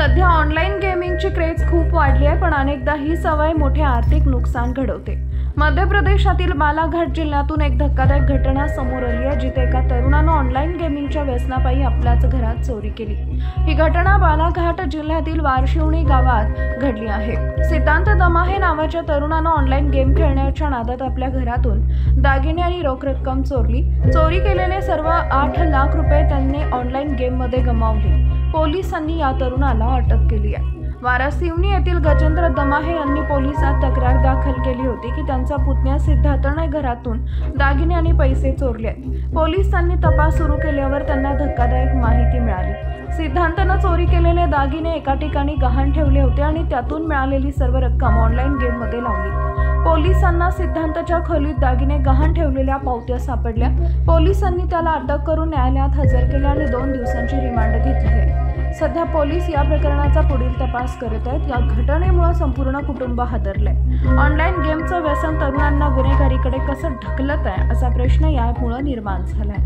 सध्या online गेमिंगची craze खूप वाढली आहे, पण अनेकदा ही सवय मोठे आर्थिक नुकसान घडवते। मध्य प्रदेशातील बालाघाट जिल्ह्यातून एक धक्कादायक घटना समोर आली आहे, जिथे एका तरुणानं ऑनलाईन गेमिंगच्या व्यसनापायी आपल्याच घरात चोरी केली। ही घटना बालाघाट जिल्ह्यातील वारशिवणी गावात घडली आहे। सिद्धांत दमाहे नावाच्या तरुणानं ऑनलाईन गेम खेळण्याच्या नादात आपल्या घरातून दागिने आणि रोख रक्कम चोरली। चोरी केलेले सर्व 8 लाख रुपये त्यांनी ऑनलाईन गेममध्ये गमावले। पोलिसांनी या तरुणाला अटक केली आहे। वारसिवनी येथील गजेंद्र दमाहे यांनी पोलिसात तक्रार दाखल केली होती की त्यांचा पुतण्या सिद्धार्थने घरातून दागिने आणि पैसे चोरले आहेत। पोलिसांनी तपास सुरू केल्यावर त्यांना धक्कादायक माहिती मिळाली। सिद्धार्थने चोरी केलेले दागिने एका ठिकाणी गहाण ठेवले होते आणि त्यातून मिळालेली सर्व रक्कम ऑनलाईन गेममध्ये लावली। पोलिसांना सिद्धार्थच्या खोलीत दागिने गहाण ठेवलेल्या पावत्या सापडल्या। पोलिसांनी त्याला अटक करून न्यायालयात हजर केले आणि 2 दिवसांची रिमांड घेतली आहे। सध्या पोलीस या प्रकरणाचा पुढील तपास करत आहेत। या घटनेमुळे संपूर्ण कुटुंब हादरलंय। ऑनलाईन गेमचं व्यसन तरुणांना गुन्हेगारीकडे कसं ढकलत आहे असा प्रश्न यामुळे निर्माण झालाय।